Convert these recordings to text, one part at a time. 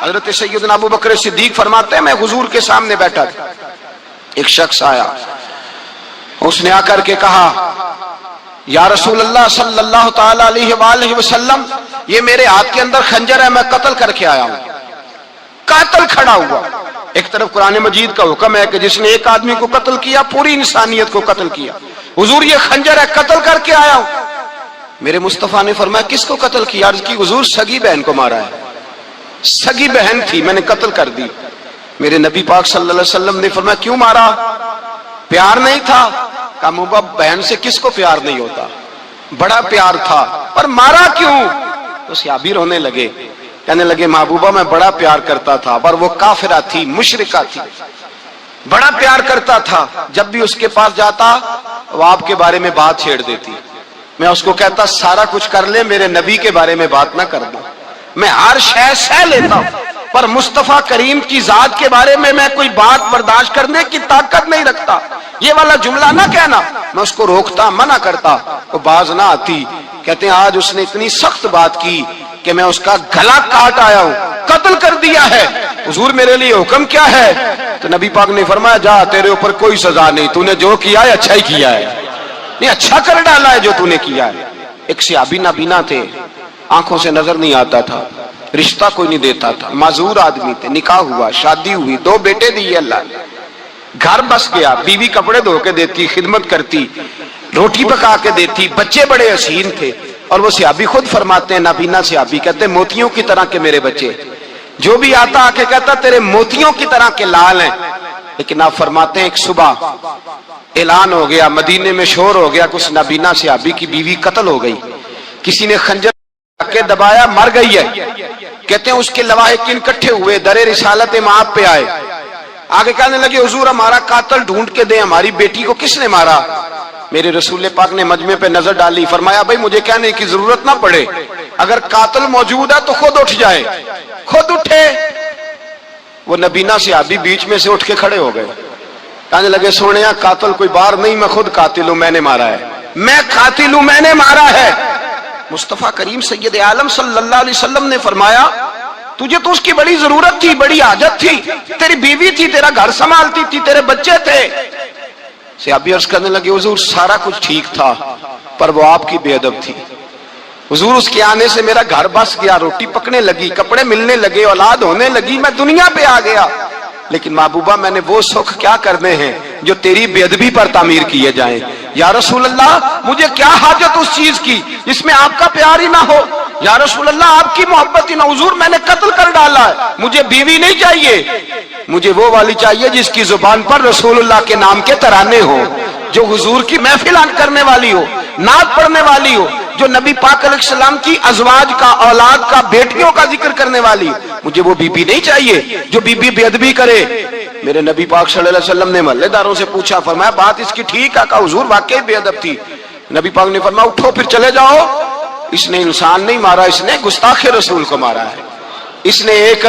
حضرت سیدنا ابو بکر صدیق فرماتے ہیں میں حضور کے سامنے بیٹھا تھا، ایک شخص آیا، اس نے آ کر کے کہا یا رسول اللہ صلی اللہ تعالی علیہ وآلہ وسلم، یہ میرے ہاتھ کے اندر خنجر ہے، میں قتل کر کے آیا ہوں۔ قاتل کھڑا ہوا، ایک طرف قرآن مجید کا حکم ہے کہ جس نے ایک آدمی کو قتل کیا پوری انسانیت کو قتل کیا، حضور یہ خنجر ہے، قتل کر کے آیا ہوں۔ میرے مصطفیٰ نے فرمایا کس کو قتل کیا؟ عرض کی حضور سگی بہن کو مارا ہے، سگی بہن تھی، میں نے قتل کر دی۔ میرے نبی پاک صلی اللہ علیہ وسلم نے فرمایا کیوں مارا؟ پیار نہیں تھا؟ کہا محبوبہ بہن سے کس کو پیار نہیں ہوتا، بڑا پیار تھا، پر مارا کیوں؟ تو صحابی رونے لگے، کہنے لگے محبوبہ میں بڑا پیار کرتا تھا، پر وہ کافرہ تھی، مشرکہ تھی، بڑا پیار کرتا تھا، جب بھی اس کے پاس جاتا وہ آپ کے بارے میں بات چھیڑ دیتی، میں اس کو کہتا سارا کچھ کر لے میرے نبی کے بارے میں بات نہ کر دوں، میں ہر شے سہ لیتا ہوں، پر مصطفیٰ کریم کی ذات کے بارے میں کوئی بات برداشت کرنے کی طاقت نہیں رکھتا، یہ والا جملہ نہ کہنا۔ میں اس کو روکتا، منع کرتا، وہ باز نہ آتی۔ کہتے ہیں آج اس نے اتنی سخت بات کی کہ میں اس کا گلا کاٹ آیا ہوں، قتل کر دیا ہے۔ حضور میرے لیے حکم کیا ہے؟ تو نبی پاک نے فرمایا جا، تیرے اوپر کوئی سزا نہیں، تو نے جو کیا ہے اچھا ہی کیا ہے، نہیں اچھا کر ڈالا ہے جو تو نے کیا ہے۔ ایک صحابی نابینا تھے، آنکھوں سے نظر نہیں آتا تھا، رشتہ کوئی نہیں دیتا تھا، معذور آدمی تھے، نکاح ہوا، شادی ہوئی، 2 بیٹے دیے اللہ نے، گھر بس گیا، بیوی کپڑے دھو کے دیتی، خدمت کرتی، روٹی پکا کے دیتی، بچے بڑے حسین تھے، اور وہ صحابی خود فرماتے ہیں، نابینا صحابی کہتے ہیں موتیوں کی طرح کے میرے بچے، جو بھی آتا آ کے کہتا تیرے موتیوں کی طرح کے لال ہیں۔ لیکن آپ فرماتے ہیں ایک صبح اعلان ہو گیا، مدینے میں شور ہو گیا کہ اس نابینا صحابی کی بیوی قتل ہو گئی، کسی نے خنجر کے دبایا، مر گئی ہے۔ کہتے ہیں اس کے لواحقین اکٹھے ہوئے، در رسالت مآب پہ آئے، آگے کہنے لگے حضور ہمارا قاتل ڈھونڈ کے دیں، ہماری بیٹی کو کس نے مارا؟ میرے رسول پاک نے مجمع پہ نظر ڈالی، فرمایا بھائی مجھے کہنے کی ضرورت نہ پڑے، اگر قاتل موجود ہے تو خود اٹھ جائے۔ خود اٹھے، وہ نبینا صحابی بیچ میں سے اٹھ کے کھڑے ہو گئے، کہنے لگے سونیا قاتل کوئی باہر نہیں، میں خود قاتل ہوں، میں نے مارا ہے، میں قاتل ہوں، میں نے مارا ہے۔ مصطفیٰ کریم سید عالم صلی اللہ علیہ وسلم نے فرمایا تجھے تو اس کی بڑی ضرورت تھی، بڑی حاجت تھی، تیری بیوی تھی، تیرا گھر سنبھالتی تھی، تیرے بچے تھے۔ صحابی عرض کرنے لگے حضور سارا کچھ ٹھیک تھا، پر وہ آپ کی بے ادب تھی، حضور اس کے آنے سے میرا گھر بس گیا، روٹی پکنے لگی، کپڑے ملنے لگے، اولاد ہونے لگی، میں دنیا پہ آ گیا، لیکن محبوبہ میں نے وہ سکھ کیا کرنے ہیں جو تیری بے ادبی پر تعمیر کیے جائیں۔ یا رسول اللہ مجھے کیا حاجت اس چیز کی جس میں آپ کا پیار ہی نہ ہو، یا رسول اللہ آپ کی محبت ہی نہ، حضور میں نے قتل کر ڈالا ہے، مجھے بیوی نہیں چاہیے، مجھے وہ والی چاہیے جس کی زبان پر رسول اللہ کے نام کے ترانے ہو، جو حضور کی محفل کرنے والی ہو، نعت پڑھنے والی ہو، جو نبی پاک علیہ السلام کی ازواج کا، اولاد کا، بیٹیوں کا ذکر کرنے والی، مجھے وہ بی بی نہیں چاہیے جو بی بی بے ادبی کرے۔ میرے نبی پاک صلی اللہ علیہ وسلم نے محلے داروں سے پوچھا، فرمایا بات اس کی ٹھیک ہے؟ کہا حضور واقعی بے ادب تھی۔ نبی پاک نے فرمایا اٹھو پھر چلے جاؤ، اس نے انسان نہیں مارا، اس نے گستاخ رسول کو مارا ہے، اس نے ایک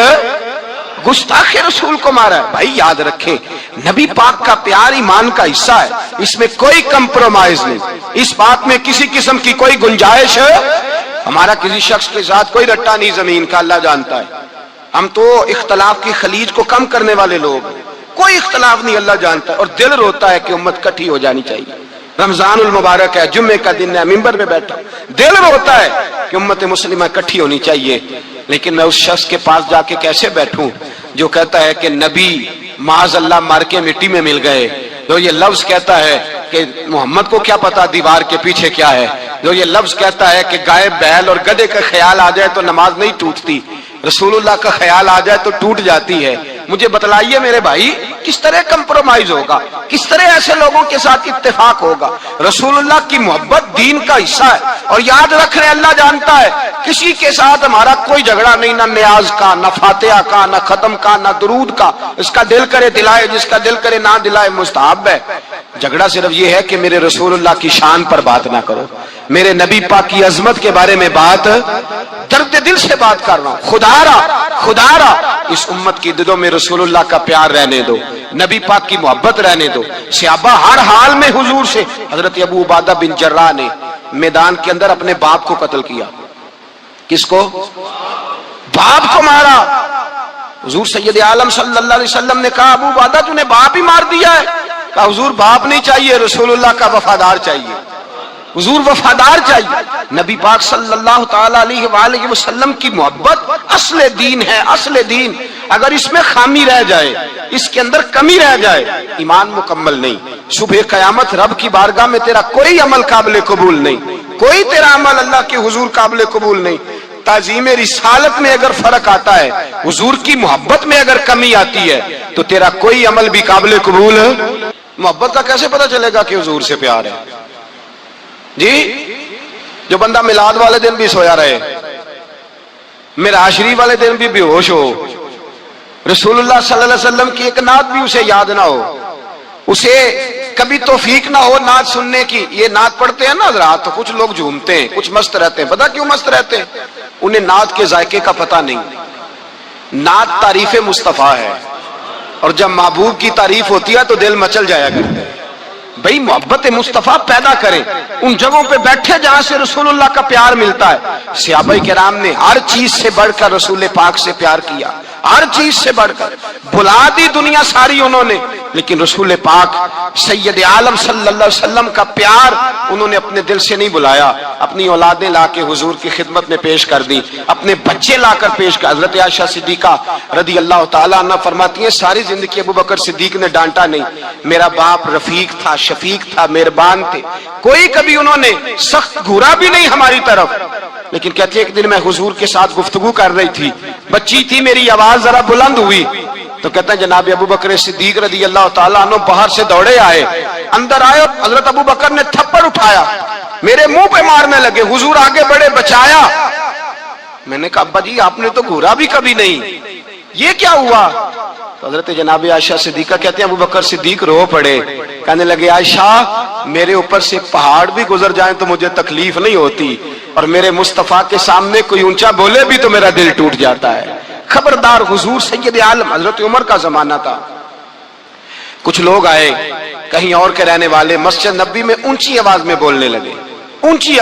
گستاخ رسول کو مارا ہے۔ بھائی یاد رکھیں نبی پاک کا پیار ایمان کا حصہ ہے، اس میں کوئی کمپرومائز نہیں، اس بات میں کسی قسم کی کوئی گنجائش ہے، ہمارا کسی شخص کے ساتھ کوئی رٹا نہیں زمین کا، اللہ جانتا ہے، ہم تو اختلاف کی خلیج کو کم کرنے والے لوگ ہیں، کوئی اختلاف نہیں، اللہ جانتا ہے، اور دل روتا ہے کہ امت کٹھی ہو جانی چاہیے، رمضان المبارک ہے، جمعے کا دن ہے، منبر پہ بیٹھا، دل روتا ہے کہ امت مسلمہ کٹھی ہونی چاہیے، لیکن میں اس شخص کے پاس جا کے کیسے بیٹھوں جو کہتا ہے کہ نبی معاذ اللہ مار کے مٹی میں مل گئے، جو یہ لفظ کہتا ہے کہ محمد کو کیا پتا دیوار کے پیچھے کیا ہے، جو یہ لفظ کہتا ہے کہ گائے بیل اور گدھے کا خیال آ جائے تو نماز نہیں ٹوٹتی، رسول اللہ کا خیال آ جائے تو ٹوٹ جاتی ہے۔ مجھے بتلائیے میرے بھائی کس طرح کمپرومائز ہوگا، کس طرح ایسے لوگوں کے ساتھ اتفاق ہوگا؟ رسول اللہ کی محبت دین کا حصہ ہے، اور یاد رکھ رہے اللہ جانتا ہے کسی کے ساتھ ہمارا کوئی جھگڑا نہیں، نہ نیاز کا، نہ فاتحہ کا، نہ ختم کا، نہ درود کا، اس کا دل کرے دلائے، جس کا دل کرے نہ دلائے، مستحب ہے۔ جھگڑا صرف یہ ہے کہ میرے رسول اللہ کی شان پر بات نہ کرو، میرے نبی پاک کی عظمت کے بارے میں بات، درد دل سے بات کر رہا ہوں، خدا را اس امت کی دلوں میں رسول اللہ کا پیار رہنے دو، نبی پاک کی محبت رہنے دو۔ صحابہ ہر حال میں حضور سے، حضرت ابو عبادہ بن جراح نے میدان کے اندر اپنے باپ کو قتل کیا، کس کو؟ باپ کو مارا، حضور سید عالم صلی اللہ علیہ وسلم نے کہا ابو عبادہ تو نے باپ ہی مار دیا ہے؟ کہا حضور باپ نہیں چاہیے، رسول اللہ کا وفادار چاہیے، حضور وفادار چاہیے۔ نبی پاک صلی اللہ تعالی علیہ وآلہ وسلم کی محبت اصل دین ہے، اصل دین۔ اگر اس میں خامی رہ جائے، اس کے اندر کمی رہ جائے، ایمان مکمل نہیں۔ صبح قیامت رب کی بارگاہ میں تیرا کوئی عمل قابل قبول نہیں، کوئی تیرا عمل اللہ کے حضور قابل قبول نہیں۔ تعظیم رسالت میں اگر فرق آتا ہے، حضور کی محبت میں اگر کمی آتی ہے، تو تیرا کوئی عمل بھی قابل قبول ہے۔ محبت کا کیسے پتہ چلے گا کہ حضور سے پیار ہے؟ جی جو بندہ میلاد والے دن بھی سویا رہے، معراج شریف والے دن بھی بے ہوش ہو، رسول اللہ صلی اللہ علیہ وسلم کی ایک نعت بھی اسے یاد نہ ہو، اسے کبھی توفیق نہ ہو نعت سننے کی۔ یہ نعت پڑھتے ہیں نا حضرات تو کچھ لوگ جھومتے ہیں، کچھ مست رہتے ہیں۔ پتہ کیوں مست رہتے ہیں؟ انہیں نعت کے ذائقے کا پتہ نہیں۔ نعت تعریف مصطفیٰ ہے، اور جب محبوب کی تعریف ہوتی ہے تو دل مچل جایا کرتا ہے۔ بھئی محبت مصطفیٰ پیدا کریں ان جگہوں پہ بیٹھے جہاں سے رسول اللہ کا پیار ملتا ہے۔ صحابہ کرام نے ہر چیز سے بڑھ کر رسول پاک سے پیار کیا، ہر چیز سے بڑھ کر بھلا دی دنیا ساری انہوں نے، لیکن رسول پاک سید عالم صلی اللہ علیہ وسلم کا پیار انہوں نے اپنے دل سے نہیں بلایا۔ اپنی اولادیں لا کے حضور کی خدمت میں پیش کر دی، اپنے بچے لا کر پیش کر۔ حضرت عائشہ صدیقہ رضی اللہ تعالیٰ عنہ فرماتی ہیں ساری زندگی ابو بکر صدیق نے ڈانٹا نہیں، میرا باپ رفیق تھا، شفیق تھا، مہربان تھے، کوئی کبھی انہوں نے سخت گھورا بھی نہیں ہماری طرف۔ لیکن کہتے ہیں ایک دن میں حضور کے ساتھ گفتگو کر رہی تھی، بچی تھی، میری آواز ذرا بلند ہوئی تو کہتے ہیں جناب ابو بکر صدیق رضی اللہ تعالیٰ عنہ باہر سے دوڑے آئے، اندر آئے اور حضرت ابو بکر نے تھپڑ اٹھایا، میرے منہ پہ مارنے لگے، حضور آگے بڑھے بچایا۔ میں نے کہا ابا جی آپ نے تو گھورا بھی کبھی نہیں، یہ کیا ہوا؟ تو حضرت جناب عائشہ صدیقہ کہتے ہیں ابو بکر صدیق رو پڑے، کہنے لگے عائشہ میرے اوپر سے پہاڑ بھی گزر جائیں تو مجھے تکلیف نہیں ہوتی، اور میرے مصطفیٰ کے سامنے کوئی اونچا بولے بھی تو میرا دل ٹوٹ جاتا ہے۔ خبردار حضور سید عالم، حضرت عمر کا زمانہ تھا، کچھ لوگ آئے کہیں اور کے رہنے والے، مسجد نبوی میں اونچی آواز میں بولنے لگے، اونچی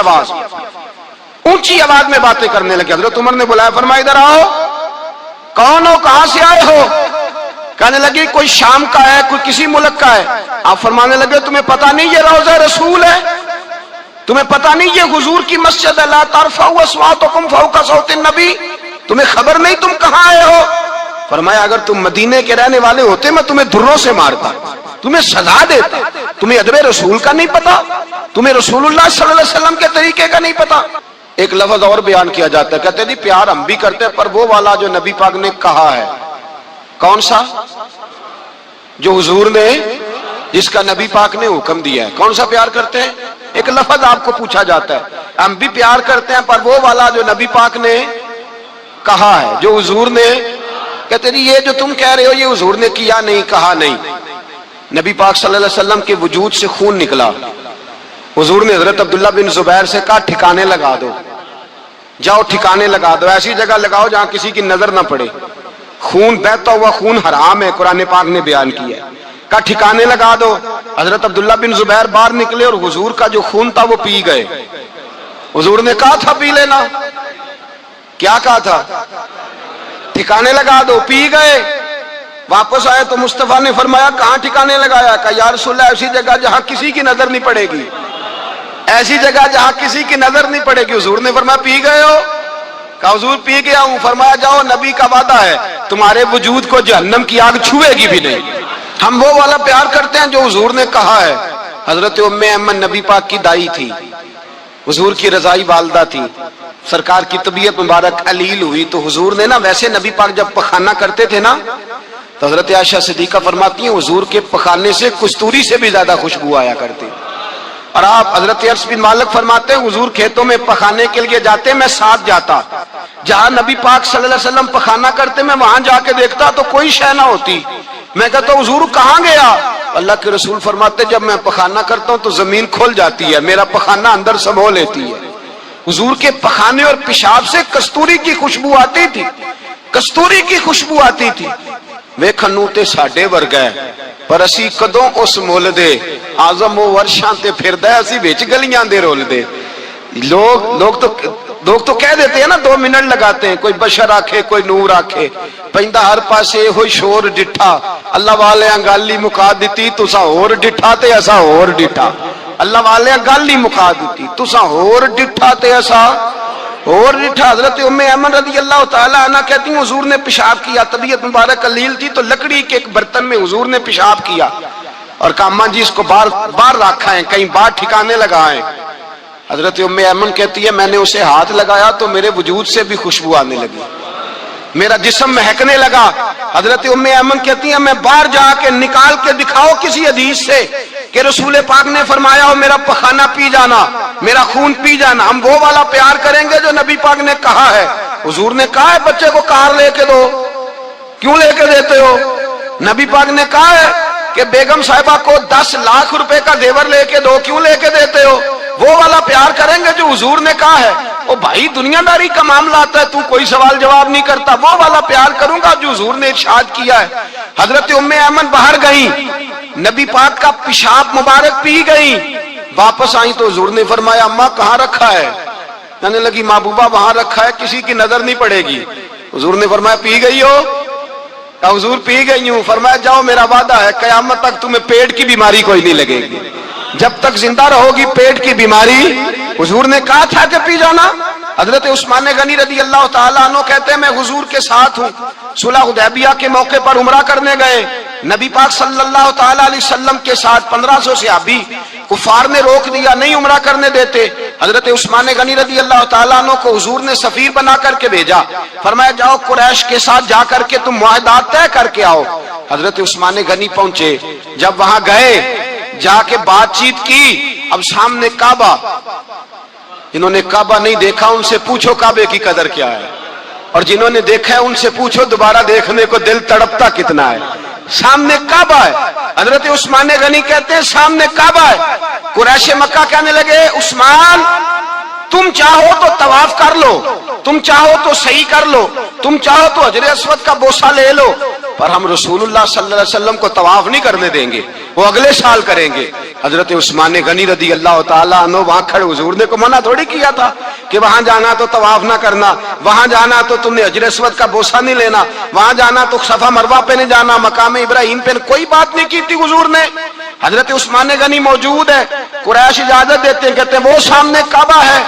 آواز میں باتیں کرنے لگے۔ حضرت عمر نے بلایا، فرمایا ادھر آؤ، کون ہو، کہاں سے آئے ہو؟ کہنے لگے کوئی شام کا ہے، کوئی کسی ملک کا ہے۔ آپ فرمانے لگے تمہیں پتہ نہیں یہ روضہ رسول ہے؟ تمہیں پتہ نہیں یہ حضور کی مسجد ہے؟ لا ترفعوا اصواتکم فوق صوت النبی، تمہیں خبر نہیں تم کہاں آئے ہو؟ فرمایا اگر تم مدینے کے رہنے والے ہوتے میں تمہیں دروں سے مارتا، تمہیں سزا دیتا۔ تمہیں ادب رسول کا نہیں پتا؟ تمہیں رسول اللہ صلی اللہ علیہ وسلم کے طریقے کا نہیں پتا؟ ایک لفظ اور بیان کیا جاتا ہے، کہتے ہیں جی پیار ہم بھی کرتے ہیں پر وہ والا جو نبی پاک نے کہا ہے۔ کون سا؟ جو حضور نے، جس کا نبی پاک نے حکم دیا ہے۔ کون سا پیار کرتے ہیں؟ ایک لفظ آپ کو پوچھا جاتا ہے، ہم بھی پیار کرتے ہیں پر وہ والا جو نبی پاک نے کہا ہے، جو حضور نے۔ کہتے ہیں یہ جو تم کہہ رہے ہو یہ حضور نے کیا نہیں، کہا نہیں۔ نبی پاک صلی اللہ علیہ وسلم کے وجود سے خون نکلا، حضور نے حضرت عبداللہ بن زبیر سے کہا ٹھکانے لگا دو، جاؤ ٹھکانے لگا دو، ایسی جگہ لگاؤ جہاں کسی کی نظر نہ پڑے، خون بہتا ہوا خون حرام ہے، قرآن پاک نے بیان کیا ہے۔ کہا ٹھکانے لگا دو، حضرت عبداللہ بن زبیر باہر نکلے اور حضور کا جو خون تھا وہ پی گئے۔ حضور نے کہا تھا پی لینا، کیا کہا تھا؟ ٹھکانے لگا دو، پی گئے۔ واپس آئے تو مصطفیٰ نے فرمایا کہاں ٹھکانے لگایا؟ کہا یا رسول اللہ ایسی جگہ جہاں کسی کی نظر نہیں پڑے گی، ایسی جگہ جہاں کسی کی نظر نہیں پڑے گی۔ حضور نے فرمایا پی گئے ہو؟ کہا حضور پی گیا ہوں۔ فرمایا جاؤ نبی کا وعدہ ہے تمہارے وجود کو جہنم کی آگ چھوئے گی بھی نہیں۔ ہم وہ والا پیار کرتے ہیں جو حضور نے کہا ہے۔ حضرت ام ایمن نبی پاک کی دائی تھی، حضور کی رضائی والدہ تھی، سرکار کی طبیعت مبارک علیل ہوئی تو حضور نے نا، ویسے نبی پاک جب پخانہ کرتے تھے نا تو حضرت عائشہ صدیقہ فرماتی ہیں حضور کے پخانے سے کستوری سے بھی زیادہ خوشبو آیا کرتی۔ اور آپ حضرت انس بن مالک فرماتے ہیں حضور کھیتوں میں پخانے کے لیے جاتے میں ساتھ جاتا، جہاں نبی پاک صلی اللہ علیہ وسلم پخانہ کرتے میں وہاں جا کے دیکھتا تو کوئی شے نہ ہوتی۔ میں کہتا ہوں حضور کہاں گیا؟ اللہ کے رسول فرماتے جب میں پخانہ کرتا ہوں تو زمین کھل جاتی ہے، میرا پخانہ اندر سمو لیتی ہے۔ حضور کے پخانے اور پیشاب سے کستوری کی خوشبو آتی تھی، کستوری کی خوشبو آتی تھی۔ ویکھنو تے ساڈے ورگا ہے پر اسی کدوں اس مول دے، آزم و ورشاں تے پھردا اسی وچ گلیاں دے رول دے۔ لوگ تو لوگ تو کہہ دیتے ہیں نا 2 منٹ لگاتے ہیں, کوئی بشر آکھے کوئی نور آکھے, پہندا ہر پاسے ہوئی شور ڈٹھا, اللہ والے گالی مکا دیتی تسا ہور ڈٹھا تے اسا ہور ڈٹھا, اللہ والے گالی مکا دیتی تسا ہور ڈٹھا تے اسا اور ڈٹھا. حضرت ام ایمن رضی اللہ تعالی عنہ کہتی ہیں حضور نے پیشاب کیا, طبیعت مبارک قلیل تھی, تو لکڑی کے ایک برتن میں حضور نے پیشاب کیا اور کہا اماں جی اس کو باہر رکھا ہے, کہیں باہر ٹھکانے لگائیں. حضرت ام ایمن کہتی ہے میں نے اسے ہاتھ لگایا تو میرے وجود سے بھی خوشبو آنے لگی, میرا جسم مہکنے لگا. حضرت ام ایمن کہتی ہیں میں باہر جا کے نکال کے دکھاؤ کسی حدیث سے کہ رسول پاک نے فرمایا ہو میرا پخانہ پی جانا, میرا خون پی جانا, ہم وہ والا پیار کریں گے جو نبی پاک نے کہا ہے. حضور نے کہا ہے بچے کو کار لے کے دو, کیوں لے کے دیتے ہو؟ نبی پاک نے کہا ہے کہ بیگم صاحبہ کو 10 لاکھ روپے کا زیور لے کے دو, کیوں لے کے دیتے ہو؟ وہ والا پیار کریں گے جو حضور نے کہا ہے. او بھائی دنیا داری کا معاملہ آتا ہے, تو کوئی سوال جواب نہیں کرتا, وہ والا پیار کروں گا جو حضور نے ارشاد کیا ہے. حضرت ام ایمن باہر گئیں, نبی پاک کا پیشاب مبارک پی گئیں, واپس آئیں تو حضور نے فرمایا اماں کہاں رکھا ہے؟ کہنے لگی محبوبہ وہاں رکھا ہے, کسی کی نظر نہیں پڑے گی. حضور نے فرمایا پی گئی ہو؟ کہا حضور پی گئی ہوں. فرمایا جاؤ میرا وعدہ ہے قیامت تک تمہیں پیٹ کی بیماری کوئی نہیں لگے گی, جب تک زندہ رہو گی پیٹ کی بیماری. حضور نے کہا تھا کہ پی جانا. حضرت عثمان غنی رضی اللہ تعالیٰ عنہ کہتے ہیں میں حضور کے ساتھ ہوں, صلح حدیبیہ کے موقع پر عمرہ کرنے گئے, نبی پاک صلی اللہ تعالیٰ علیہ وسلم کے ساتھ 1500 صحابی, کفار نے روک دیا نہیں عمرہ کرنے دیتے. حضرت عثمان غنی رضی اللہ تعالیٰ عنہ کو حضور نے سفیر بنا کر کے بھیجا, فرمایا جاؤ قریش کے ساتھ جا کر کے تم معاہدات طے کر کے آؤ. حضرت عثمان غنی پہنچے, جب وہاں گئے جا کے بات چیت کی, اب سامنے کعبہ, جنہوں نے کعبہ نہیں دیکھا ان سے پوچھو کعبے کی قدر کیا ہے, اور جنہوں نے دیکھا ہے ان سے پوچھو دوبارہ دیکھنے کو دل تڑپتا کتنا ہے. سامنے کعبہ ہے. حضرت عثمان غنی کہتے ہیں سامنے کعبہ ہے. قریش مکہ کہنے لگے عثمان تم چاہو تو طواف کر لو, تم چاہو تو صحیح کر لو, تم چاہو تو حجر اسود کا بوسہ لے لو, پر ہم رسول اللہ صلی اللہ علیہ وسلم کو طواف نہیں کرنے دیں گے, وہ اگلے سال کریں گے. حضرت عثمان غنی رضی اللہ تعالیٰ عنہ وہاں کھڑے, حضور نے کو منع تھوڑی کیا تھا کہ وہاں جانا تو طواف نہ کرنا, وہاں جانا تو تم نے حجر اسود کا بوسہ نہیں لینا, وہاں جانا تو صفا مروہ پہ نہیں جانا, مقام ابراہیم پہ کوئی بات نہیں کی تھی حضور نے. حضرت عثمان غنی موجود ہے, قریش اجازت دیتے ہیں, کہتے ہیں وہ سامنے کعبہ ہے,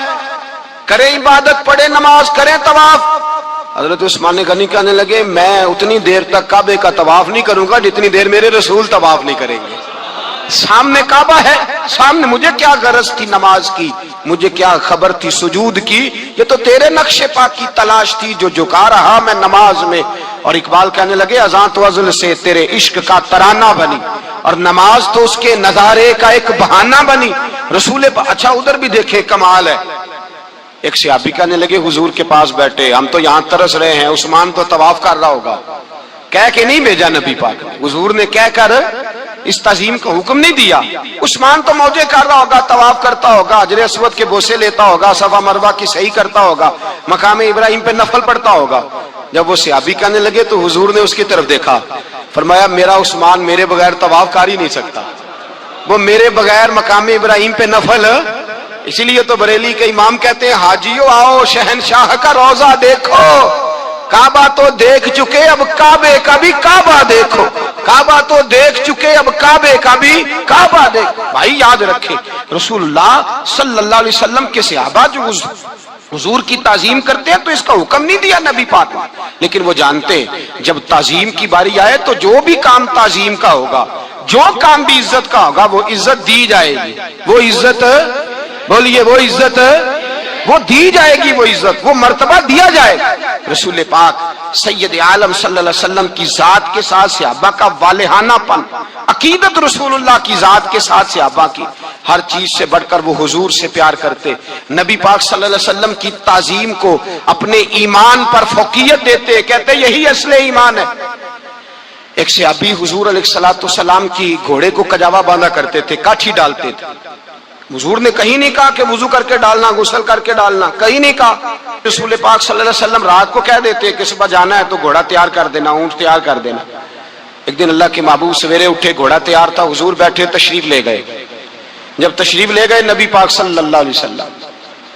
کریں عبادت, پڑھیں نماز, کریں طواف. حضرت عثمان غنی کہنے لگے میں اتنی دیر تک کعبے کا طواف نہیں کروں گا جتنی دیر میرے رسول طواف نہیں کریں گے. سامنے کعبہ ہے, سامنے, مجھے کیا غرض تھی نماز کی, مجھے کیا خبر تھی سجود کی, یہ تو تیرے نقش پا کی تلاش تھی جو جھکا رہا میں نماز میں. اور اقبال کہنے لگے اذان تو ازل سے تیرے عشق کا ترانہ بنی, اور نماز تو اس کے نظارے کا ایک بہانہ بنی. رسول اچھا ادھر بھی دیکھیں کمال ہے. ایک صحابی کہنے لگے حضور کے پاس بیٹھے, ہم تو یہاں ترس رہے ہیں, عثمان تو طواف کر رہا ہوگا. کہہ کے نہیں بھیجا نبی پاک, حضور نے کہہ کر اس تعظیم کا حکم نہیں دیا. عثمان تو موجے کر رہا ہوگا, طواف کرتا ہوگا, حجر اسود کے بوسے لیتا ہوگا, صفا مروہ کی صحیح کرتا ہوگا, مقام ابراہیم پہ نفل پڑھتا ہوگا. جب وہ صحابی کہنے لگے تو حضور نے اس کی طرف دیکھا, فرمایا میرا عثمان میرے بغیر طواف کر ہی نہیں سکتا, وہ میرے بغیر مقام ابراہیم پہ نفل. اسی لیے تو بریلی کے امام کہتے ہیں حاجیو آؤ شہنشاہ کا روزہ دیکھو, کعبہ تو دیکھ چکے اب کعبے کا بھی کعبہ دیکھو, کعبہ تو دیکھ چکے اب کعبے کا بھی کعبہ دیکھو. بھائی یاد رکھے رسول اللہ صلی اللہ علیہ وسلم کے صحابہ جو حضور کی تعظیم کرتے ہیں تو اس کا حکم نہیں دیا نبی پاک نے, لیکن وہ جانتے ہیں جب تعظیم کی باری آئے تو جو بھی کام تعظیم کا ہوگا, جو کام بھی عزت کا ہوگا وہ عزت دی جائے گی, وہ عزت بولیے وہ عزت وہ دی جائے گی, وہ عزت وہ مرتبہ دیا جائے گا. رسول پاک سید عالم صلی اللہ علیہ وسلم کی ذات کے ساتھ صحابہ کا والہانہ پن, عقیدت رسول اللہ کی ذات کے ساتھ صحابہ کی, ہر چیز سے بڑھ کر وہ حضور سے پیار کرتے, نبی پاک صلی اللہ علیہ وسلم کی تعظیم کو اپنے ایمان پر فوقیت دیتے, کہتے یہی اصل ایمان ہے. ایک صحابی حضور علیہ السلام کی گھوڑے کو کجاوا باندھا کرتے تھے, کاٹھی ڈالتے تھے. حضور نے کہیں نہیں کہا کہ وضو کر کے ڈالنا, غسل کر کے ڈالنا, کہیں نہیں کہا. رسول پاک صلی اللہ علیہ وسلم رات کو کہہ دیتے کہ صبح جانا ہے تو گھوڑا تیار کر دینا, اونٹ تیار کر دینا. ایک دن اللہ کے محبوب سویرے اٹھے, گھوڑا تیار تھا, حضور بیٹھے تشریف لے گئے. جب تشریف لے گئے نبی پاک صلی اللہ علیہ وسلم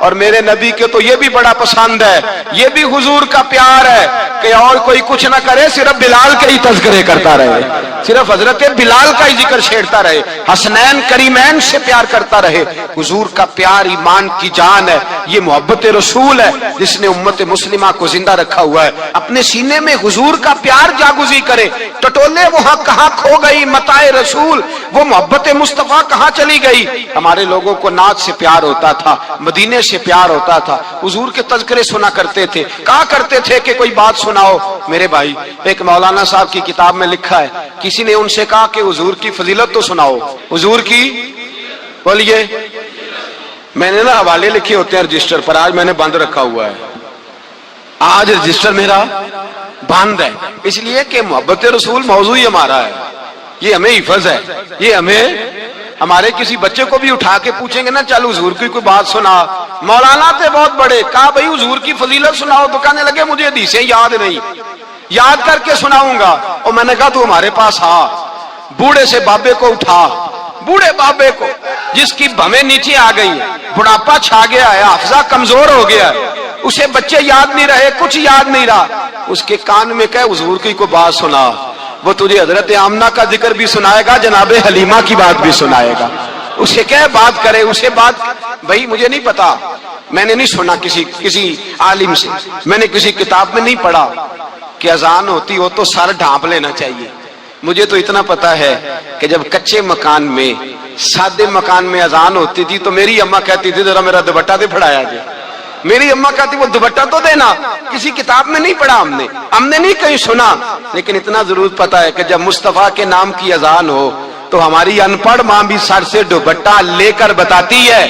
اور میرے نبی کے تو یہ بھی بڑا پسند ہے, یہ بھی حضور کا پیار ہے کہ اور کوئی کچھ نہ کرے, صرف بلال کے ہی تذکرے کرتا رہے, صرف حضرت بلال کا ہی ذکر چھیڑتا رہے, حسنین کریمین سے پیار کرتا رہے. حضور کا پیار ایمان کی جان ہے, یہ محبت رسول ہے جس نے امت مسلمہ کو زندہ رکھا ہوا ہے. اپنے سینے میں حضور کا پیار جاگزی کرے. ٹٹولے وہاں کہاں کھو گئی متاع رسول, وہ محبت مصطفیٰ کہاں چلی گئی. ہمارے لوگوں کو نعت سے پیار ہوتا تھا, مدینے سے پیار ہوتا تھا, حضور کے تذکرے سنا کرتے تھے, کہا کرتے تھے کہ کوئی بات سناؤ. میرے بھائی, ایک مولانا صاحب کی کتاب میں لکھا ہے, کسی نے ان سے کہا کہ حضور کی فضیلت تو سناؤ, حضور کی, بولیے. میں نے نا حوالے لکھے ہوتے ہیں رجسٹر پر, آج میں نے بند رکھا ہوا ہے, آج رجسٹر میرا بند ہے, اس لیے کہ محبت رسول موضوع ہی ہمارا ہے, یہ ہمیں حفظ ہے, یہ ہمیں, ہمارے کسی بچے کو بھی اٹھا کے پوچھیں گے نا چل حضور کی کوئی بات سنا, مولانا تھے بہت بڑے, کہا بھائی حضور کی فضیلت سناؤ, تو کہنے لگے مجھے حدیثیں یاد نہیں, یاد کر کے سناؤں گا. اور میں نے کہا تو ہمارے پاس آ, بوڑھے سے بابے کو اٹھا, بوڑھے بابے کو جس کی بھویں نیچے آ گئی, بڑھاپا چھا گیا ہے, حافظہ کمزور ہو گیا ہے, اسے بچے یاد نہیں رہے, کچھ یاد نہیں رہا, اس کے کان میں کہے حضور کی کوئی بات سنا, وہ تجھے حضرت آمنہ کا ذکر بھی سنائے گا, جناب حلیمہ کی بات بھی سنائے گا. اسے کہے بات کرے, اسے بات, بھائی مجھے نہیں پتا, میں نے نہیں سنا کسی عالم سے, میں نے کسی کتاب میں نہیں پڑھا کہ اذان ہوتی ہو تو سر ڈھانپ لینا چاہیے. مجھے تو اتنا پتا ہے کہ جب کچے مکان میں, سادے مکان میں اذان ہوتی تھی تو میری اماں کہتی تھی ذرا میرا دوپٹہ دے پھڑایا جائے, میری اماں کہتی وہ دوپٹہ تو دینا. کسی کتاب میں نہیں پڑھا ہم نے نہیں کہیں سنا, لیکن اتنا ضرور پتا ہے کہ جب مصطفیٰ کے نام کی اذان ہو تو ہماری ان پڑھ ماں بھی سر سے دوپٹہ لے کر بتاتی ہے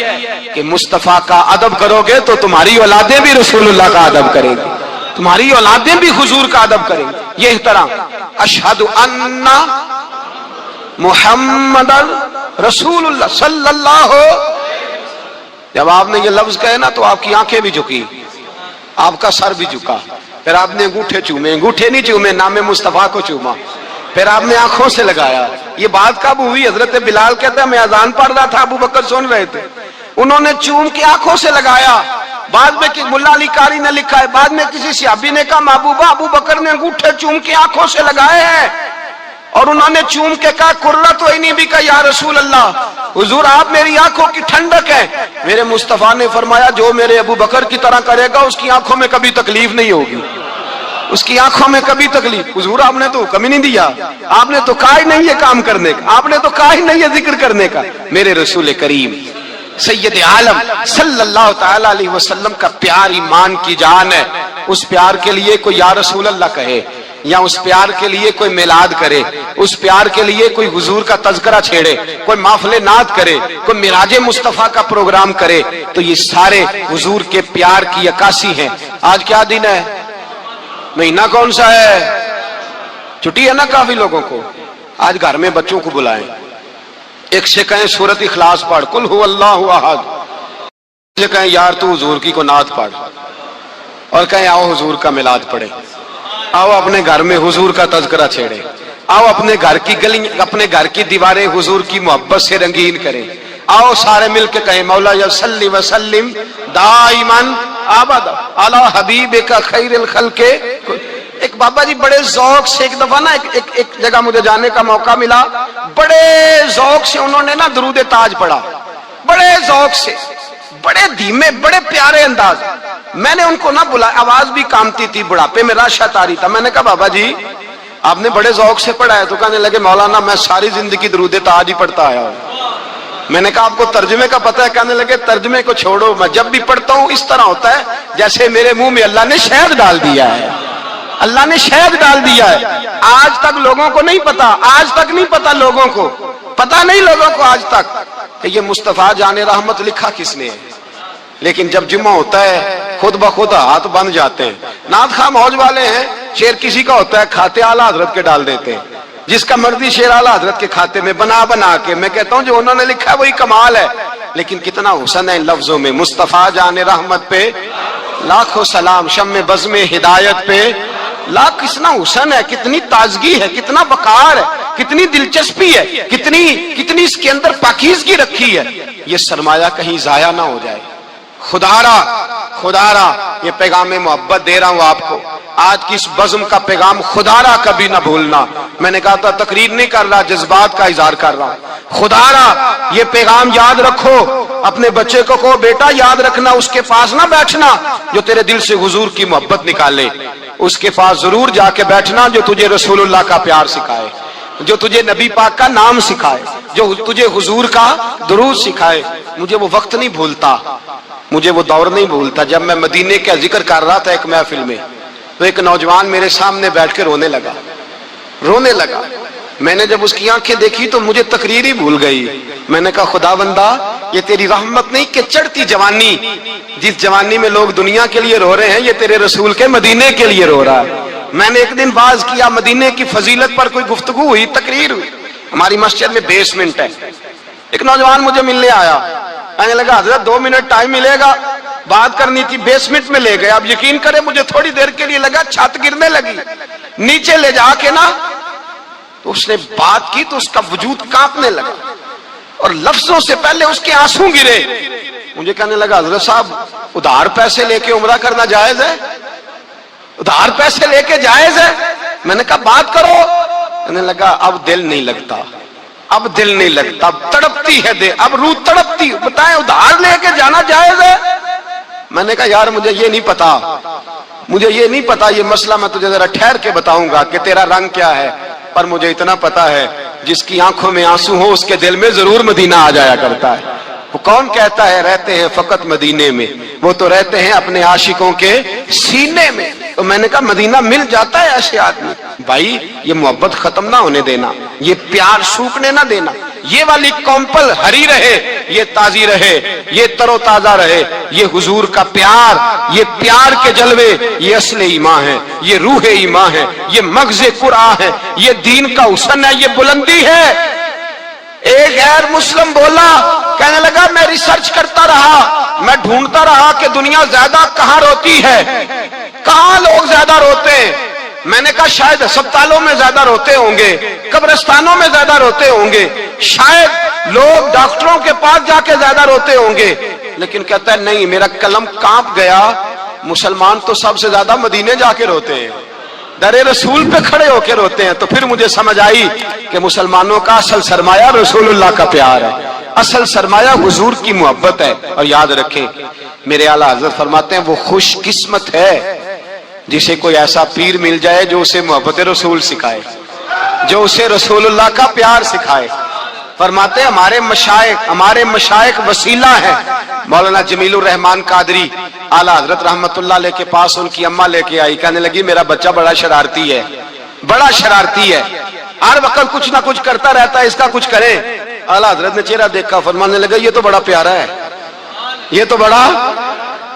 کہ مصطفیٰ کا ادب کرو گے تو تمہاری اولادیں بھی رسول اللہ کا ادب کریں گی, تمہاری اولادیں بھی حضور کا ادب کریں گی. یہ احترام, اشہد ان محمد رسول اللہ صلی اللہ. جب آپ نے یہ لفظ کہے نا تو آپ کی آنکھیں بھی جھکی, آپ کا سر بھی جھکا, پھر آپ نے انگوٹھے چومے, انگوٹھے نہیں چومے, نام مصطفیٰ کو چوما, پھر آپ نے آنکھوں سے لگایا. یہ بات کب ہوئی؟ حضرت بلال کہتے ہیں میں اذان پڑھ رہا تھا, ابو بکر سن رہے تھے, انہوں نے چوم کے آنکھوں سے لگایا. بعد میں ملا علی قاری نے لکھا ہے, بعد میں کسی صحابی نے کہا محبوبہ ابو بکر نے انگوٹھے چوم کے آنکھوں سے لگائے ہیں, اور انہوں نے چوم کے کہا قرۃ عینی بک یا رسول اللہ, حضور آپ میری آنکھوں کی ٹھنڈک ہے. میرے مصطفیٰ نے فرمایا جو میرے ابو بکر کی طرح کرے گا اس کی آنکھوں میں کبھی تکلیف نہیں ہوگی, اس کی آنکھوں میں کبھی تکلیف. حضور آپ نے تو حکم ہی نہیں دیا, آپ نے تو کہا ہی نہیں یہ کام کرنے کا, آپ نے تو کہا ہی نہیں یہ ذکر کرنے کا. میرے رسول کریم سید عالم صلی اللہ تعالی علیہ وسلم کا پیار ایمان کی جان ہے. اس پیار کے لیے کوئی یا رسول اللہ کہے, یا اس پیار کے لیے کوئی میلاد کرے, اس پیار کے لیے کوئی حضور کا تذکرہ چھیڑے, کوئی محفل نعت کرے, کوئی معراج مصطفیٰ کا پروگرام کرے, تو یہ سارے حضور کے پیار کی عکاسی ہیں. آج کیا دن ہے, مہینہ کون سا ہے, چھٹی ہے نا کافی لوگوں کو. آج گھر میں بچوں کو بلائیں, ایک سے کہیں سورت اخلاص پڑھ, قل هو اللہ احد, ایک سے کہیں یار تو حضور کی کو نعت پڑھ, اور کہیں آؤ حضور کا میلاد پڑھے, آؤ اپنے گھر میں حضور کا تذکرہ چھیڑے, آؤ اپنے گھر کی گلی, اپنے گھر کی دیواریں حضور کی محبت سے رنگین کریں, آؤ سارے مل کے کہیں مولا یا صلی وسلم دائما ابدا علی حبیبک خیر الخلق. ایک بابا جی بڑے ذوق سے, ایک دفعہ نا ایک جگہ مجھے جانے کا موقع ملا, بڑے ذوق سے انہوں نے نا درود تاج پڑھا, بڑے ذوق سے, بڑے دھیمے, بڑے پیارے انداز. میں نے ان کو نہ بلایا, آواز بھی کامتی تھی, بڑھاپے میں راشت آ رہی تھا. میں نے کہا بابا جی آپ نے بڑے ذوق سے پڑھا ہے, تو کہنے لگے مولانا میں ساری زندگی درود تاج ہی پڑھتا آیا ہوں. میں نے کہا آپ کو ترجمے کا پتہ ہے؟ کہنے لگے ترجمے کو چھوڑو, میں جب بھی پڑھتا ہوں اس طرح ہوتا ہے جیسے میرے منہ میں اللہ نے شہد ڈال دیا ہے, اللہ نے شہد ڈال دیا ہے. آج تک لوگوں کو نہیں پتا, آج تک نہیں پتا لوگوں کو, پتا نہیں لوگوں کو آج تک کہ یہ مصطفیٰ جان رحمت لکھا کس نے ہے. لیکن جب جمعہ ہوتا ہے خود بخود ہاتھ بن جاتے ہیں. نعت خواہ موج والے ہیں, شعر کسی کا ہوتا ہے کھاتے اعلیٰ حضرت کے ڈال دیتے ہیں, جس کا مرضی شعر اعلیٰ حضرت کے کھاتے میں بنا بنا کے. میں کہتا ہوں جو انہوں نے لکھا ہے وہی کمال ہے, لیکن کتنا حسن ہے ان لفظوں میں. مصطفیٰ جان رحمت پہ لاکھوں سلام, شم بزم ہدایت پہ لاکھ. کتنا حسن ہے, کتنی تازگی ہے, کتنا وقار ہے, کتنی دلچسپی ہے, کتنی اس کے اندر پاکیزگی رکھی ہے. یہ سرمایہ کہیں ضائع نہ ہو جائے. خدارا یہ پیغام محبت دے رہا ہوں آپ کو. آج کی اس بزم کا پیغام خدارا کبھی نہ بھولنا. میں نے کہا تھا تقریر نہیں کر رہا، جذبات کا اظہار کر رہا ہوں. خدارا یہ پیغام یاد رکھو. اپنے بچے کو کہو بیٹا یاد رکھنا، اس کے پاس نہ بیٹھنا جو تیرے دل سے حضور کی محبت نکالے. اس کے پاس ضرور جا کے بیٹھنا جو تجھے رسول اللہ کا پیار سکھائے، جو تجھے نبی پاک کا نام سکھائے، جو تجھے حضور کا درود سکھائے. مجھے وہ وقت نہیں بھولتا، مجھے وہ دور نہیں بھولتا جب میں مدینے کا ذکر کر رہا تھا ایک محفل میں، تو ایک نوجوان میرے سامنے بیٹھ کے رونے لگا. میں نے جب اس کی آنکھیں دیکھی تو مجھے تقریر ہی بھول گئی. میں نے کہا خدا بندہ یہ تیری رحمت نہیں کہ چڑھتی جوانی، جس جوانی میں لوگ دنیا کے لیے رو رہے ہیں، یہ تیرے رسول کے مدینے کے لیے رو رہا ہے. میں نے ایک دن باز کیا، مدینے کی فضیلت پر کوئی گفتگو ہوئی، تقریر ہوئی. ہماری مسجد میں بیسمنٹ ہے. ایک نوجوان مجھے ملنے آیا، کہنے لگا حضرت 2 منٹ ٹائم ملے گا، بات کرنی تھی. بیسمنٹ میں لے گئے. اب یقین کرے مجھے تھوڑی دیر کے لیے لگا چھت گرنے لگی. نیچے لے جا کے نا تو اس نے بات کی تو اس کا وجود کانپنے لگا اور لفظوں سے پہلے اس کے آنسو گرے. مجھے کہنے لگا حضرت صاحب ادھار پیسے لے کے عمرہ کرنا جائز ہے؟ ادھار پیسے لے کے جائز ہے؟ میں نے کہا بات کرو. کہنے لگا اب دل نہیں لگتا، اب دل نہیں لگتا، اب تڑپتی ہے دے، اب روح تڑپتی. بتائیں ادھار لے کے جانا جائز ہے؟ میں نے کہا یار مجھے یہ نہیں پتا یہ مسئلہ میں تجھے ذرا ٹھہر کے بتاؤں گا کہ تیرا رنگ کیا ہے. پر مجھے اتنا پتا ہے جس کی آنکھوں میں آنسو ہو اس کے دل میں ضرور مدینہ آ جایا کرتا ہے. وہ کون کہتا ہے رہتے ہیں فقط مدینے میں؟ وہ تو رہتے ہیں اپنے عاشقوں کے سینے میں. تو میں نے کہا مدینہ مل جاتا ہے ایسے آدمی. بھائی یہ محبت ختم نہ ہونے دینا، یہ پیار سوکھنے نہ دینا. یہ والی کومپل ہری رہے، یہ تازی رہے، یہ تر و تازہ رہے. یہ حضور کا پیار، یہ پیار کے جلوے، یہ اصل ایمان ہے، یہ روح ایمان ہے، یہ مغز قرآن ہے، یہ دین کا حسن ہے، یہ بلندی ہے. ایک غیر مسلم بولا، کہنے لگا میں ریسرچ کرتا رہا، میں ڈھونڈتا رہا کہ دنیا زیادہ کہاں روتی ہے، کہاں لوگ زیادہ روتے ہیں. میں نے کہا شاید ہسپتالوں میں زیادہ روتے ہوں گے، قبرستانوں میں زیادہ روتے ہوں گے، شاید لوگ ڈاکٹروں کے پاس جا کے زیادہ روتے ہوں گے. لیکن کہتا ہے نہیں، میرا قلم کانپ گیا. مسلمان تو سب سے زیادہ مدینے جا کے روتے ہیں، در رسول پہ کھڑے ہو کے روتے ہیں. تو پھر مجھے سمجھ آئی کہ مسلمانوں کا اصل سرمایہ رسول اللہ کا پیار ہے، اصل سرمایہ حضور کی محبت ہے. اور یاد رکھیں میرے اعلیٰ حضرت فرماتے ہیں وہ خوش قسمت ہے جسے کوئی ایسا پیر مل جائے جو اسے محبت رسول سکھائے، جو اسے رسول اللہ کا پیار سکھائے. فرماتے ہیں ہمارے مشائخ وسیلہ ہیں. مولانا جمیل الرحمان قادری اعلیٰ حضرت رحمت اللہ علیہ کے پاس ان کی اماں لے کے آئی. کہنے لگی میرا بچہ بڑا شرارتی ہے، ہر وقت کچھ نہ کچھ کرتا رہتا ہے، اس کا کچھ کرے. اعلیٰ حضرت نے چہرہ دیکھا، فرمانے لگا یہ تو بڑا پیارا ہے، یہ تو بڑا،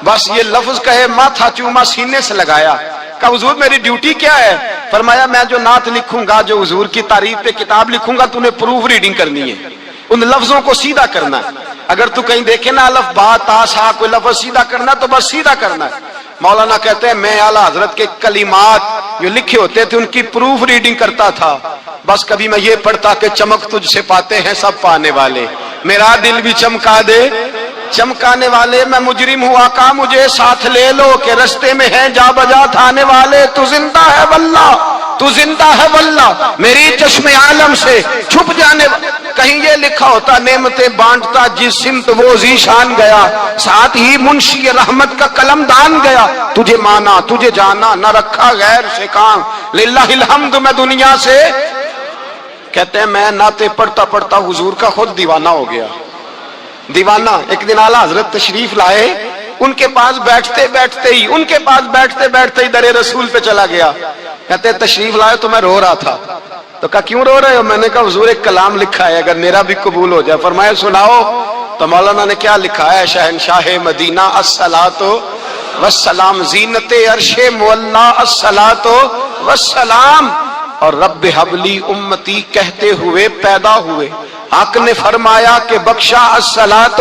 بس یہ لفظ کہے ماتھا چوما سینے سے لگایا. کہا حضور میری ڈیوٹی کیا ہے؟ فرمایا میں جو نعت لکھوں گا، جو حضور کی تعریف پہ کتاب لکھوں گا، تو نے پروف ریڈنگ کرنی ہے، ان لفظوں کو سیدھا کرنا ہے. اگر تو کہیں دیکھے نا الف با تا سا کوئی لفظ سیدھا کرنا تو بس سیدھا کرنا ہے. مولانا کہتے ہیں میں اعلیٰ حضرت کے کلمات جو لکھے ہوتے تھے ان کی پروف ریڈنگ کرتا تھا. بس کبھی میں یہ پڑھتا کہ چمک تجھ سے پاتے ہیں سب پانے والے، میرا دل بھی چمکا دے چمکانے والے. میں مجرم ہوں آقا مجھے ساتھ لے لو کہ رستے میں ہیں جا بجا تھانے والے. تو زندہ ہے واللہ، تو زندہ ہے واللہ، میری چشم عالم سے چھپ جانے. کہیں یہ لکھا ہوتا نعمتیں بانٹتا جس سمت وہ ذیشان گیا، ساتھ ہی منشی رحمت کا قلم دان گیا. تجھے مانا تجھے جانا نہ رکھا غیر سے کام، للہ الحمد میں دنیا سے. کہتے ہیں میں نعتیں پڑھتا پڑھتا حضور کا خود دیوانہ ہو گیا. دیوانہ. ایک دن اعلیٰ حضرت تشریف لائے، ان کے پاس بیٹھتے بیٹھتے ہی در رسول پہ چلا گیا. کہتے تشریف لائے تو میں رو رہا تھا. تو کہا کیوں رو رہے ہو؟ میں نے کہا حضور ایک کلام لکھا ہے اگر میرا بھی قبول ہو جائے. فرمایا سناؤ. تو مولانا نے کیا لکھا ہے؟ شہنشاہ مدینہ الصلاۃ والسلام، زینت عرش مولا الصلاۃ والسلام، اور رب حبلی امتی کہتے ہوئے پیدا ہوئے. حق نے فرمایا کہ بخشا الصلاۃ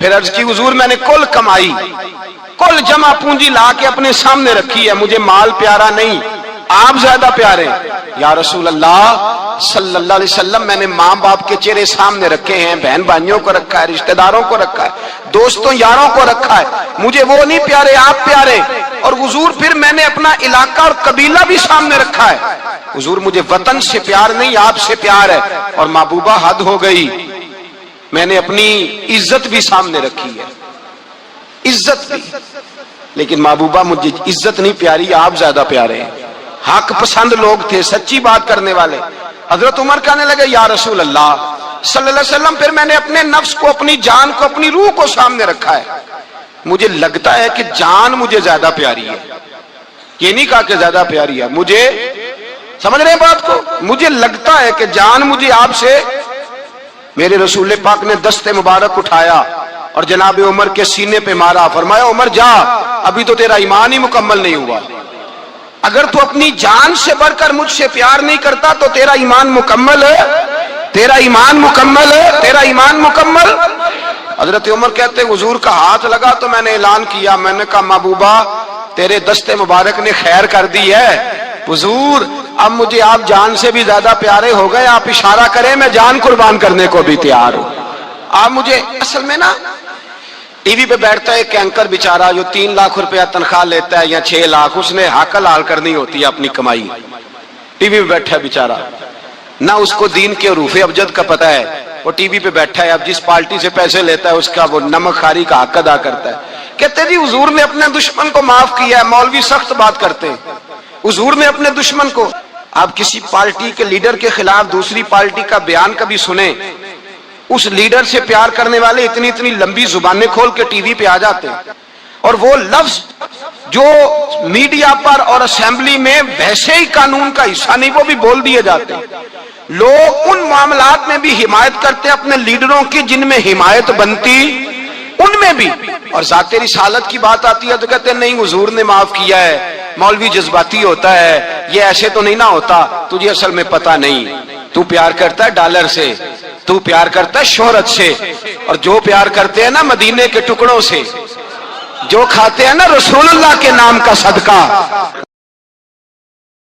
پھر عرض کی حضور میں نے کل کمائی، کل جمع پونجی لا کے اپنے سامنے رکھی ہے، مجھے مال پیارا نہیں، آپ زیادہ پیارے۔ یا رسول اللہ صلی اللہ علیہ وسلم میں نے ماں باپ کے چہرے سامنے رکھے ہیں، بہن بھائیوں کو رکھا ہے، رشتہ داروں کو رکھا ہے، دوستوں یاروں کو رکھا ہے، مجھے وہ نہیں پیارے، آپ پیارے۔ اور حضور پھر میں نے اپنا علاقہ اور قبیلہ بھی سامنے رکھا ہے، حضور مجھے وطن سے پیار نہیں، آپ سے پیار ہے۔ اور محبوبہ حد ہو گئی، میں نے اپنی عزت بھی سامنے رکھی ہے، عزت بھی، لیکن محبوبہ مجھے عزت نہیں پیاری، آپ زیادہ پیارے ہیں۔ حق پسند لوگ تھے، سچی بات کرنے والے۔ حضرت عمر کہنے لگے یا رسول اللہ صلی اللہ علیہ وسلم پھر میں نے اپنے نفس کو، اپنی جان کو، اپنی روح کو سامنے رکھا ہے، مجھے لگتا ہے کہ جان مجھے زیادہ پیاری ہے۔ یہ نہیں کہا کہ زیادہ پیاری ہے، مجھے، سمجھ رہے ہیں بات کو، مجھے لگتا ہے کہ جان مجھے آپ سے۔ میرے رسول پاک نے دست مبارک اٹھایا اور جناب عمر کے سینے پہ مارا، فرمایا عمر جا، ابھی تو تیرا ایمان ہی مکمل نہیں ہوا، اگر تو اپنی جان سے بڑھ کر مجھ سے پیار نہیں کرتا تو تیرا ایمان مکمل ہے، تیرا ایمان مکمل ہے، تیرا ایمان مکمل۔ حضرت عمر کہتے حضور کا ہاتھ لگا تو میں نے اعلان کیا، میں نے کہا محبوبہ تیرے دست مبارک نے خیر کر دی ہے، حضور اب مجھے آپ جان سے بھی زیادہ پیارے ہو گئے، آپ اشارہ کریں میں جان قربان کرنے کو بھی تیار ہوں۔ آپ مجھے، اصل میں نا ٹی وی پہ بیٹھتا ہے ایک اینکر بیچارہ جو 3 لاکھ روپیہ تنخواہ لیتا ہے یا 6 لاکھ، اس نے حق حلال کرنی ہوتی ہے اپنی کمائی، ٹی وی پہ بیٹھا ہے بیچارہ، نہ اس کو دین کے حروف ابجد کا پتہ ہے، وہ ٹی وی پہ بیٹھا ہے، اب جس پارٹی سے پیسے لیتا ہے اس کا وہ نمک خاری کا حق ادا کرتا ہے۔ کہتے جی حضور نے اپنے دشمن کو معاف کیا ہے، مولوی سخت بات کرتے ہیں، حضور نے اپنے دشمن کو، آپ کسی پارٹی کے لیڈر کے خلاف دوسری پارٹی کا بیان کبھی سنیں، اس لیڈر سے پیار کرنے والے اتنی اتنی لمبی زبانیں کھول کے ٹی وی پہ آ جاتے ہیں، اور وہ لفظ جو میڈیا پر اور اسمبلی میں ویسے ہی قانون کا حصہ نہیں وہ بھی بول دیے جاتے ہیں۔ لوگ ان معاملات میں بھی حمایت کرتے ہیں اپنے لیڈروں کی جن میں حمایت بنتی ان میں بھی، اور ذات رسالت کی بات آتی ہے تو کہتے ہیں نہیں حضور نے معاف کیا ہے، مولوی جذباتی ہوتا ہے، یہ ایسے تو نہیں نہ ہوتا، تجھے اصل میں پتہ نہیں، تو پیار کرتا ہے ڈالر سے، تو پیار کرتا ہے شہرت سے، اور جو پیار کرتے ہیں نا مدینے کے ٹکڑوں سے، جو کھاتے ہیں نا رسول اللہ کے نام کا صدقہ،